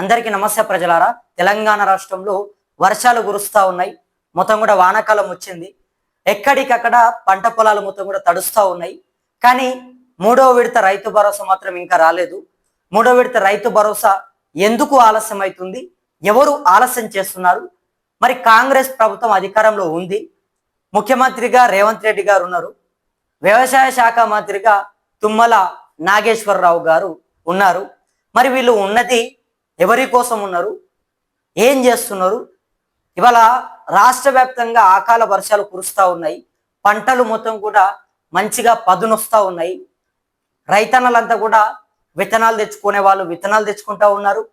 అందరికీ నమస్తే ప్రజలారా. తెలంగాణ రాష్ట్రంలో వర్షాలు కురుస్తా ఉన్నాయి. మొత్తం కూడా వానాకాలం వచ్చింది. ఎక్కడికక్కడ పంట పొలాలు మొత్తం కూడా తడుస్తూ ఉన్నాయి. కానీ మూడో విడత రైతు భరోసా మాత్రం ఇంకా రాలేదు. మూడో విడత రైతు భరోసా ఎందుకు ఆలస్యం అవుతుంది? ఎవరు ఆలస్యం చేస్తున్నారు? మరి కాంగ్రెస్ ప్రభుత్వం అధికారంలో ఉంది. ముఖ్యమంత్రిగా రేవంత్ రెడ్డి గారు ఉన్నారు. వ్యవసాయ శాఖ మంత్రిగా తుమ్మల నాగేశ్వరరావు గారు ఉన్నారు. మరి వీళ్ళు ఉన్నది ఎవరి కోసం ఉన్నారు? ఏం చేస్తున్నారు? ఇవాళ రాష్ట్ర వ్యాప్తంగా అకాల వర్షాలు కురుస్తూ ఉన్నాయి. పంటలు మొత్తం కూడా మంచిగా పదునొస్తూ ఉన్నాయి. రైతన్నలంతా కూడా విత్తనాలు తెచ్చుకునే వాళ్ళు విత్తనాలు తెచ్చుకుంటా ఉన్నారు.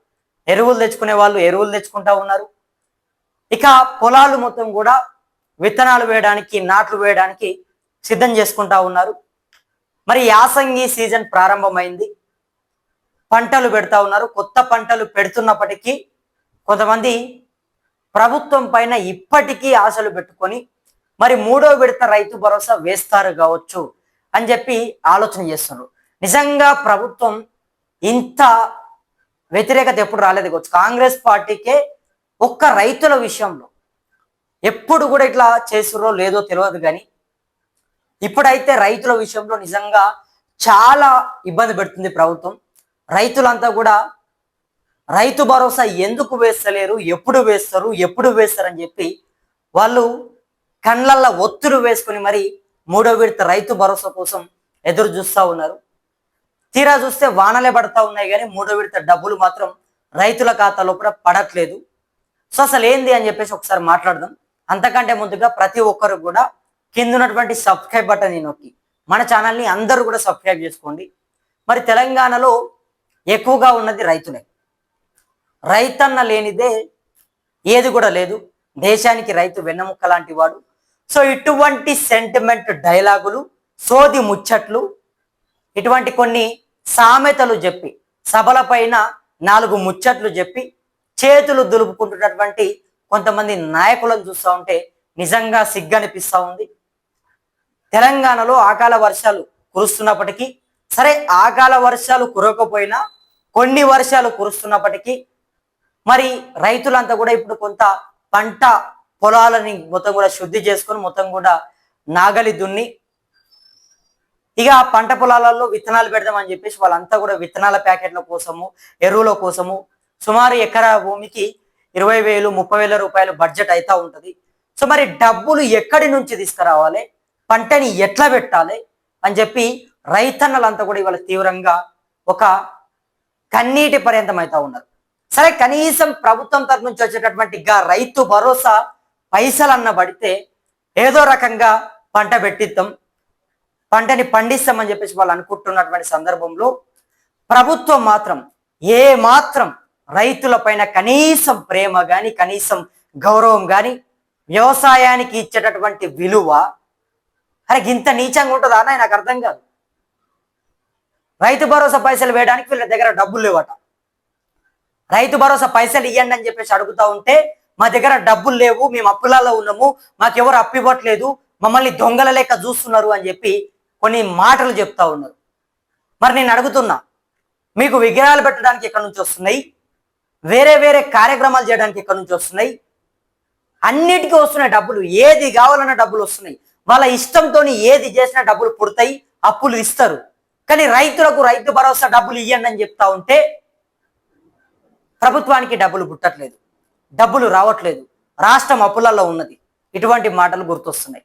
ఎరువులు తెచ్చుకునే వాళ్ళు ఎరువులు తెచ్చుకుంటా ఉన్నారు. ఇక పొలాలు మొత్తం కూడా విత్తనాలు వేయడానికి నాట్లు వేయడానికి సిద్ధం చేసుకుంటా ఉన్నారు. మరి యాసంగి సీజన్ ప్రారంభమైంది. పంటలు పెడతా ఉన్నారు. కొత్త పంటలు పెడుతున్నప్పటికీ కొంతమంది ప్రభుత్వం పైన ఇప్పటికీ ఆశలు పెట్టుకొని మరి మూడో విడత రైతు భరోసా వేస్తారు కావచ్చు అని చెప్పి ఆలోచన చేస్తున్నారు. నిజంగా ప్రభుత్వం ఇంత వ్యతిరేకత ఎప్పుడు రాలేదు కావచ్చు. కాంగ్రెస్ పార్టీకే ఒక్క రైతుల విషయంలో ఎప్పుడు కూడా ఇట్లా చేస్తురో లేదో తెలియదు. కానీ ఇప్పుడైతే రైతుల విషయంలో నిజంగా చాలా ఇబ్బంది పెడుతుంది ప్రభుత్వం. రైతులంతా కూడా రైతు భరోసా ఎందుకు వేస్తలేరు, ఎప్పుడు వేస్తారని చెప్పి వాళ్ళు కళ్ళల్లో ఒత్తులు వేసుకొని మరి మూడో విడత రైతు భరోసా కోసం ఎదురు చూస్తూ ఉన్నారు. తీరా చూస్తే వానలే పడతా ఉన్నాయి కానీ మూడో విడత డబ్బులు మాత్రం రైతుల ఖాతాలో కూడా పడట్లేదు. సో అసలు ఏంది అని చెప్పేసి ఒకసారి మాట్లాడదాం. అంతకంటే ముందుగా ప్రతి ఒక్కరు కూడా కింద ఉన్నటువంటి సబ్స్క్రైబ్ బటన్ నొక్కి మన ఛానల్ని అందరూ కూడా సబ్స్క్రైబ్ చేసుకోండి. మరి తెలంగాణలో ఎక్కువగా ఉన్నది రైతులే. రైతన్న లేనిదే ఏది కూడా లేదు. దేశానికి రైతు వెన్నెముక్క లాంటి వాడు. సో ఇటువంటి సెంటిమెంట్ డైలాగులు, సోది ముచ్చట్లు, ఇటువంటి కొన్ని సామెతలు చెప్పి సభల పైన 4 ముచ్చట్లు చెప్పి చేతులు దులుపుకుంటున్నటువంటి కొంతమంది నాయకులను చూస్తూ ఉంటే నిజంగా సిగ్గనిపిస్తూ ఉంది. తెలంగాణలో అకాల వర్షాలు కురుస్తున్నప్పటికీ సరే, అకాల వర్షాలు కురవకపోయినా కొన్ని వర్షాలు కురుస్తున్నప్పటికీ మరి రైతులంతా కూడా ఇప్పుడు కొంత పంట పొలాలని మొత్తం కూడా శుద్ధి చేసుకొని మొత్తం కూడా నాగలి దున్ని ఇక పంట పొలాలలో విత్తనాలు పెడదామని చెప్పేసి వాళ్ళంతా కూడా విత్తనాల ప్యాకెట్ల కోసము, ఎరువుల కోసము సుమారు ఎకరా భూమికి 20,000 30,000 రూపాయలు బడ్జెట్ అవుతా ఉంటుంది. సో మరి డబ్బులు ఎక్కడి నుంచి తీసుకురావాలి, పంటని ఎట్లా పెట్టాలి అని చెప్పి రైతన్నలంతా కూడా ఇవాళ తీవ్రంగా ఒక కన్నీటి పర్యంతం అవుతా ఉన్నారు. సరే, కనీసం ప్రభుత్వం తరఫు నుంచి వచ్చేటటువంటి రైతు భరోసా పైసలన్న పడితే ఏదో రకంగా పంట పెట్టిద్దాం, పంటని పండిస్తామని చెప్పేసి వాళ్ళు అనుకుంటున్నటువంటి సందర్భంలో ప్రభుత్వం మాత్రం ఏ మాత్రం రైతుల పైన కనీసం ప్రేమ కానీ కనీసం గౌరవం కానీ వ్యవసాయానికి ఇచ్చేటటువంటి విలువ అరే ఇంత నీచంగా ఉంటుందా అని నాకు అర్థం కాదు. రైతు భరోసా పైసలు వేయడానికి వీళ్ళ దగ్గర డబ్బులు లేవట. రైతు భరోసా పైసలు ఇవ్వండి అని చెప్పేసి అడుగుతా ఉంటే మా దగ్గర డబ్బులు లేవు, మేము అప్పులలో ఉన్నాము, మాకెవరు అప్పు ఇవ్వట్లేదు, మమ్మల్ని దొంగల లెక్క చూస్తున్నారు అని చెప్పి కొన్ని మాటలు చెప్తా ఉన్నారు. మరి నేను అడుగుతున్నా, మీకు విగ్రహాలు పెట్టడానికి ఎక్కడి నుంచి వస్తున్నాయి? వేరే వేరే కార్యక్రమాలు చేయడానికి ఎక్కడి నుంచి వస్తున్నాయి? అన్నిటికీ వస్తున్నాయి డబ్బులు. ఏది కావాలన్న డబ్బులు వస్తున్నాయి. వాళ్ళ ఇష్టంతో ఏది చేసినా డబ్బులు పుడతాయి, అప్పులు ఇస్తారు. కానీ రైతులకు రైతు భరోసా డబ్బులు ఇవ్వండి అని చెప్తా ఉంటే ప్రభుత్వానికి డబ్బులు పుట్టట్లేదు, డబ్బులు రావట్లేదు, రాష్ట్రం అప్పులలో ఉన్నది. ఇటువంటి మాటలు గుర్తొస్తున్నాయి.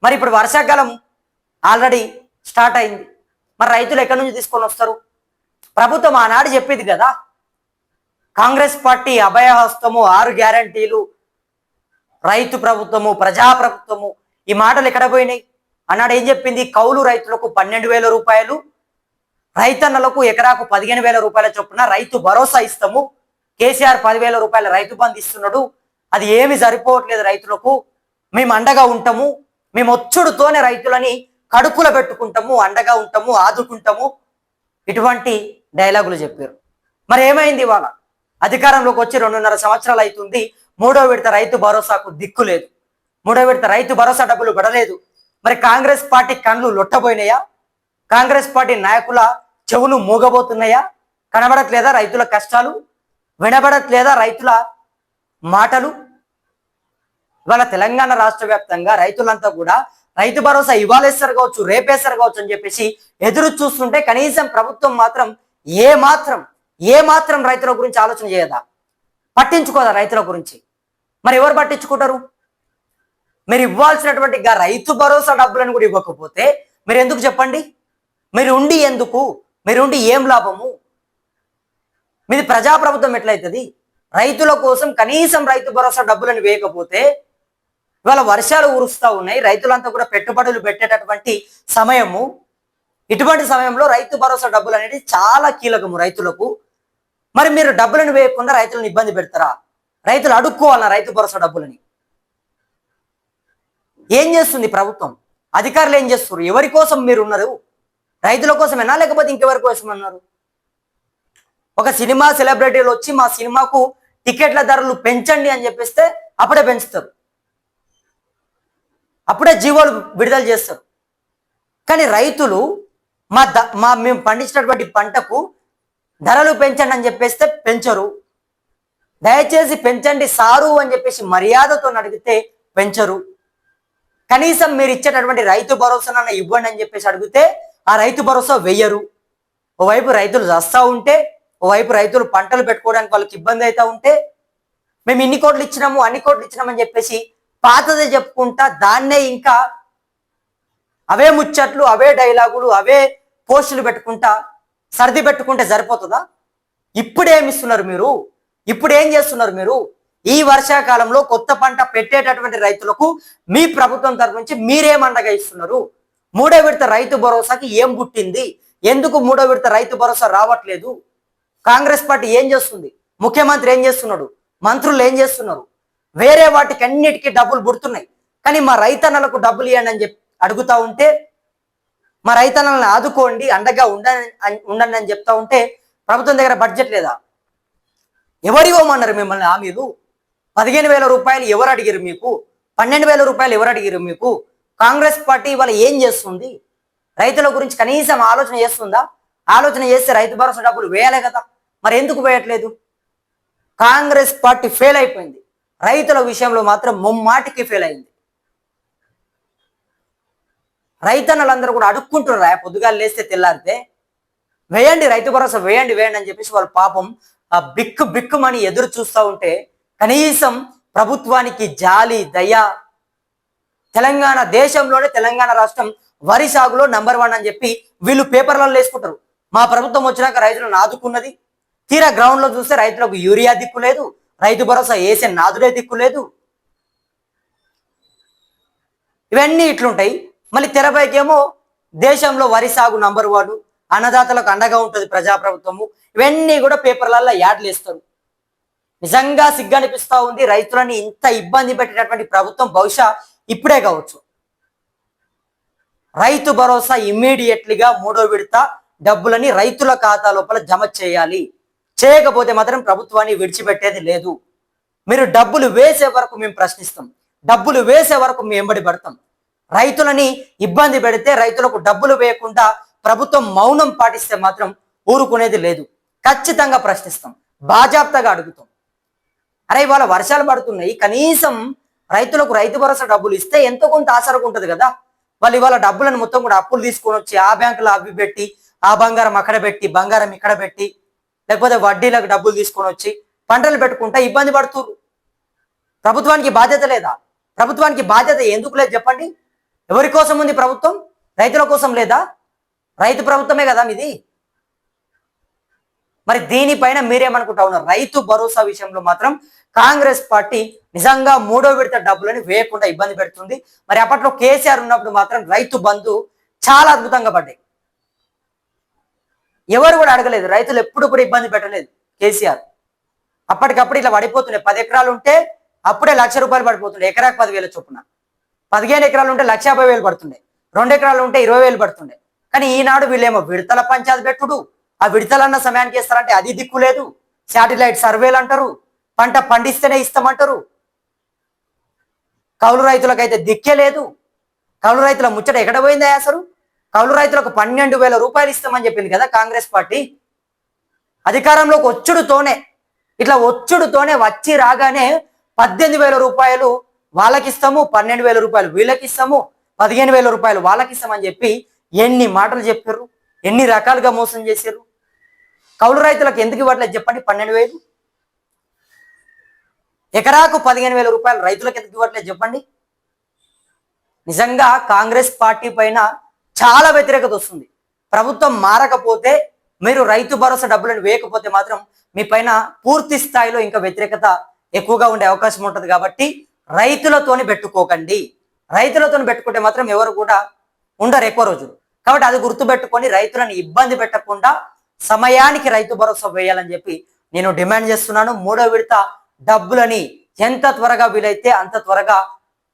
మరి ఇప్పుడు వర్షాకాలం ఆల్రెడీ స్టార్ట్ అయింది. మరి రైతులు ఎక్కడి నుంచి తీసుకొని వస్తారు? ప్రభుత్వం ఆనాడు చెప్పింది కదా, కాంగ్రెస్ పార్టీ అభయహస్తము, 6 గ్యారంటీలు, రైతు ప్రభుత్వము, ప్రజాప్రభుత్వము, ఈ మాటలు ఎక్కడ పోయినాయి? అన్నాడు ఏం చెప్పింది? కౌలు రైతులకు 12,000 రూపాయలు, రైతన్నలకు ఎకరాకు 15,000 రూపాయల చొప్పున రైతు భరోసా ఇస్తాము. కేసీఆర్ 10,000 రూపాయల రైతు బంధు ఇస్తున్నాడు. అది ఏమి సరిపోవట్లేదు రైతులకు, మేము అండగా ఉంటాము, మేము ఒచ్చుడుతోనే రైతులని కడుపులో పెట్టుకుంటాము, అండగా ఉంటాము, ఆదుకుంటాము, ఇటువంటి డైలాగులు చెప్పారు. మరి ఏమైంది? ఇవాళ అధికారంలోకి వచ్చి 2.5 సంవత్సరాలు అవుతుంది. మూడో విడత రైతు భరోసాకు దిక్కు లేదు. మూడో విడత రైతు భరోసా డబ్బులు పడలేదు. మరి కాంగ్రెస్ పార్టీ కళ్ళు లొట్టబోయినాయా? కాంగ్రెస్ పార్టీ నాయకుల చెవులు మూగబోతున్నాయా? కనబడట్లేదా రైతుల కష్టాలు? వినబడట్లేదా రైతుల మాటలు? ఇవాళ తెలంగాణ రాష్ట్ర వ్యాప్తంగా రైతులంతా కూడా రైతు భరోసా ఇవాళేస్తారు కావచ్చు, రేపేస్తారు కావచ్చు అని చెప్పేసి ఎదురు చూస్తుంటే కనీసం ప్రభుత్వం మాత్రం ఏ మాత్రం రైతుల గురించి ఆలోచన చేయదా, పట్టించుకోదా రైతుల గురించి? మరి ఎవరు పట్టించుకుంటారు? మీరు ఇవ్వాల్సినటువంటి రైతు భరోసా డబ్బులను కూడా ఇవ్వకపోతే మీరు ఎందుకు చెప్పండి? మీరు ఉండి ఎందుకు? మీరు ఉండి ఏం లాభము? మీది ప్రజాప్రభుత్వం ఎట్లయితుంది? రైతుల కోసం కనీసం రైతు భరోసా డబ్బులను వేయకపోతే ఇవాళ వర్షాలు కురుస్తూ ఉన్నాయి, రైతులంతా కూడా పెట్టుబడులు పెట్టేటటువంటి సమయము. ఇటువంటి సమయంలో రైతు భరోసా డబ్బులు అనేది చాలా కీలకము రైతులకు. మరి మీరు డబ్బులను వేయకుండా రైతులను ఇబ్బంది పెడతారా? రైతులు అడుక్కోవాలన్నా రైతు భరోసా డబ్బులని? ఏం చేస్తుంది ప్రభుత్వం? అధికారులు ఏం చేస్తున్నారు? ఎవరి కోసం మీరు ఉన్నారు? రైతుల కోసమేనా లేకపోతే ఇంకెవరి కోసం అన్నారు? ఒక సినిమా సెలబ్రిటీలు వచ్చి మా సినిమాకు టికెట్ల ధరలు పెంచండి అని చెప్పిస్తే అప్పుడే పెంచుతారు, అప్పుడే జీవోలు విడుదల చేస్తారు. కానీ రైతులు మేము పండించినటువంటి పంటకు ధరలు పెంచండి అని చెప్పేస్తే పెంచరు. దయచేసి పెంచండి సారు అని చెప్పేసి మర్యాదతో అడిగితే పెంచరు. కనీసం మీరు ఇచ్చేటటువంటి రైతు భరోసానన్నా ఇవ్వండి అని చెప్పేసి అడిగితే ఆ రైతు భరోసా వెయ్యరు. ఓవైపు రైతులు చస్తా ఉంటే, ఓవైపు రైతులు పంటలు పెట్టుకోవడానికి వాళ్ళకి ఇబ్బంది అవుతా ఉంటే, మేము ఇన్ని కోట్లు ఇచ్చినాము అన్ని కోట్లు ఇచ్చినామని చెప్పేసి పాతదే చెప్పుకుంటా దాన్నే ఇంకా అవే ముచ్చట్లు, అవే డైలాగులు, అవే పోస్టులు పెట్టుకుంటా సర్ది పెట్టుకుంటే సరిపోతుందా? ఇప్పుడేమిస్తున్నారు మీరు? ఇప్పుడు ఏం చేస్తున్నారు మీరు? ఈ వర్షాకాలంలో కొత్త పంట పెట్టేటటువంటి రైతులకు మీ ప్రభుత్వం తరఫు నుంచి మీరేం అండగా ఇస్తున్నారు? మూడో విడత రైతు భరోసాకి ఏం పుట్టింది? ఎందుకు మూడో విడత రైతు భరోసా రావట్లేదు? కాంగ్రెస్ పార్టీ ఏం చేస్తుంది? ముఖ్యమంత్రి ఏం చేస్తున్నాడు? మంత్రులు ఏం చేస్తున్నారు? వేరే వాటికి అన్నిటికీ డబ్బులు పుడుతున్నాయి, కానీ మా రైతన్నలకు డబ్బులు ఇవ్వండి అని చెప్పి అడుగుతా ఉంటే, మా రైతన్నలను ఆదుకోండి అండగా ఉండండి అని చెప్తా ఉంటే ప్రభుత్వం దగ్గర బడ్జెట్ లేదా? ఎవరు ఇవ్వమన్నారు మిమ్మల్ని హామీలు? 15,000 రూపాయలు ఎవరు అడిగారు మీకు? 12,000 రూపాయలు ఎవరు అడిగారు మీకు? కాంగ్రెస్ పార్టీ ఇవాళ ఏం చేస్తుంది? రైతుల గురించి కనీసం ఆలోచన చేస్తుందా? ఆలోచన చేస్తే రైతు భరోసా డబ్బులు వేయాలి కదా, మరి ఎందుకు వేయట్లేదు? కాంగ్రెస్ పార్టీ ఫెయిల్ అయిపోయింది, రైతుల విషయంలో మాత్రం ముమ్మాటికి ఫెయిల్ అయింది. రైతన్నలందరూ కూడా అడుక్కుంటున్నారా? పొద్దుగాలు లేస్తే తెల్లారితే వేయండి రైతు భరోసా వేయండి అని చెప్పేసి వాళ్ళు పాపం బిక్కుమని ఎదురు చూస్తూ ఉంటే కనీసం ప్రభుత్వానికి జాలి దయ. తెలంగాణ దేశంలోనే తెలంగాణ రాష్ట్రం వరి సాగులో నంబర్ 1 అని చెప్పి వీళ్ళు పేపర్లలో వేసుకుంటారు. మా ప్రభుత్వం వచ్చినాక రైతులను ఆదుకున్నది. తీరా గ్రౌండ్ లో చూస్తే రైతులకు యూరియా దిక్కు లేదు, రైతు భరోసా వేసే నాదుడే దిక్కు లేదు. ఇవన్నీ ఇట్లుంటాయి. మళ్ళీ తెరపైకేమో దేశంలో వరి సాగు నంబర్ 1, అన్నదాతలకు అండగా ఉంటుంది ప్రజాప్రభుత్వము. ఇవన్నీ కూడా పేపర్లలో యాడ్లు వేస్తారు. నిజంగా సిగ్గనిపిస్తా ఉంది. రైతులని ఇంత ఇబ్బంది పెట్టేటటువంటి ప్రభుత్వం బహుశా ఇప్పుడే కావచ్చు. రైతు భరోసా ఇమ్మీడియట్లీగా మూడో విడత డబ్బులని రైతుల ఖాతా లోపల జమ చేయాలి. చేయకపోతే మాత్రం ప్రభుత్వాన్ని విడిచిపెట్టేది లేదు. మీరు డబ్బులు వేసే వరకు మేము ప్రశ్నిస్తాం, డబ్బులు వేసే వరకు మేము వెంబడి పడతాం. రైతులని ఇబ్బంది పెడితే, రైతులకు డబ్బులు వేయకుండా ప్రభుత్వం మౌనం పాటిస్తే మాత్రం ఊరుకునేది లేదు. ఖచ్చితంగా ప్రశ్నిస్తాం, బాజాప్తగా అడుగుతాం. అరే ఇవాళ వర్షాలు పడుతున్నాయి, కనీసం రైతులకు రైతు భరోసా డబ్బులు ఇస్తే ఎంతో కొంత ఆసరకు ఉంటుంది కదా. వాళ్ళు ఇవాళ డబ్బులను మొత్తం కూడా అప్పులు తీసుకొని వచ్చి ఆ బ్యాంకులో అవి పెట్టి, ఆ బంగారం అక్కడ పెట్టి, బంగారం ఇక్కడ పెట్టి, లేకపోతే వడ్డీలకు డబ్బులు తీసుకొని వచ్చి పంటలు పెట్టుకుంటా ఇబ్బంది పడుతున్నారు. ప్రభుత్వానికి బాధ్యత లేదా? ప్రభుత్వానికి బాధ్యత ఎందుకు లేదు చెప్పండి? ఎవరి కోసం ఉంది ప్రభుత్వం? రైతుల కోసం లేదా? రైతు ప్రభుత్వమే కదా మీది. మరి దీనిపైన మీరేమనుకుంటా ఉన్నారు? రైతు భరోసా విషయంలో మాత్రం కాంగ్రెస్ పార్టీ నిజంగా మూడో విడత డబ్బులని వేయకుండా ఇబ్బంది పెడుతుంది. మరి అప్పట్లో కేసీఆర్ ఉన్నప్పుడు మాత్రం రైతు బంధు చాలా అద్భుతంగా పడ్డాయి. ఎవరు కూడా అడగలేదు, రైతులు ఎప్పుడు కూడా ఇబ్బంది పెట్టలేదు కేసీఆర్. అప్పటికప్పుడు ఇట్లా పడిపోతున్నాయి. 10 ఎకరాలు ఉంటే అప్పుడే ₹1,00,000 పడిపోతుండే, ఎకరాకు 10,000 చొప్పున. 15 ఎకరాలు ఉంటే 1,50,000 పడుతుండే, 2 ఎకరాలు ఉంటే 20,000 పడుతుండే. కానీ ఈనాడు వీళ్ళేమో విడతల పంచాయతీ పెట్టుడు, ఆ విడతలన్న సమయానికి ఇస్తారంటే అది దిక్కు లేదు. శాటిలైట్ సర్వేలు అంటారు, పంట పండిస్తేనే ఇస్తామంటారు. కౌలు రైతులకైతే దిక్కే లేదు. కౌలు రైతుల ముచ్చట ఎక్కడ పోయిందా అసలు? కౌలు రైతులకు 12,000 రూపాయలు ఇస్తామని చెప్పింది కదా కాంగ్రెస్ పార్టీ. అధికారంలోకి వచ్చుడుతోనే ఇట్లా ఒచ్చుడుతోనే వచ్చి రాగానే 18,000 రూపాయలు వాళ్ళకి ఇస్తాము, 12,000 రూపాయలు వీళ్ళకి ఇస్తాము, 15,000 రూపాయలు వాళ్ళకి ఇస్తామని చెప్పి ఎన్ని మాటలు చెప్పారు, ఎన్ని రకాలుగా మోసం చేశారు. కౌలు రైతులకు ఎందుకు ఇవ్వట్లేదు చెప్పండి? 12,000 ఎకరాకు 15,000 రూపాయలు రైతులకు ఎందుకు ఇవ్వట్లేదు చెప్పండి? నిజంగా కాంగ్రెస్ పార్టీ పైన చాలా వ్యతిరేకత వస్తుంది. ప్రభుత్వం మారకపోతే, మీరు రైతు భరోసా డబ్బులను వేయకపోతే మాత్రం మీ పైన పూర్తి స్థాయిలో ఇంకా వ్యతిరేకత ఎక్కువగా ఉండే అవకాశం ఉంటుంది. కాబట్టి రైతులతోని పెట్టుకోకండి. రైతులతోని పెట్టుకుంటే మాత్రం ఎవరు కూడా ఉండరు ఎక్కువ రోజులు. కాబట్టి అది గుర్తుపెట్టుకొని రైతులను ఇబ్బంది పెట్టకుండా సమయానికి రైతు భరోసా వేయాలని చెప్పి నేను డిమాండ్ చేస్తున్నాను. మూడో విడత డబ్బులని ఎంత త్వరగా వీలైతే అంత త్వరగా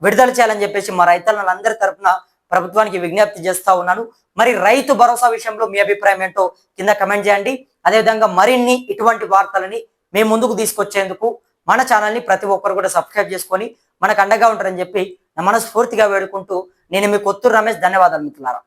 విడుదల చేయాలని చెప్పేసి మా రైతులందరి తరఫున ప్రభుత్వానికి విజ్ఞప్తి చేస్తా ఉన్నాను. మరి రైతు భరోసా విషయంలో మీ అభిప్రాయం ఏంటో కింద కమెంట్ చేయండి. అదేవిధంగా మరిన్ని ఇటువంటి వార్తలని మేము ముందుకు తీసుకొచ్చేందుకు మన ఛానల్ని ప్రతి ఒక్కరు కూడా సబ్స్క్రైబ్ చేసుకొని మనకు అండగా ఉంటారని చెప్పి నా మనస్ఫూర్తిగా వేడుకుంటూ నేను మీ కొత్తూరు రమేష్. ధన్యవాదాలు మిత్రులారా.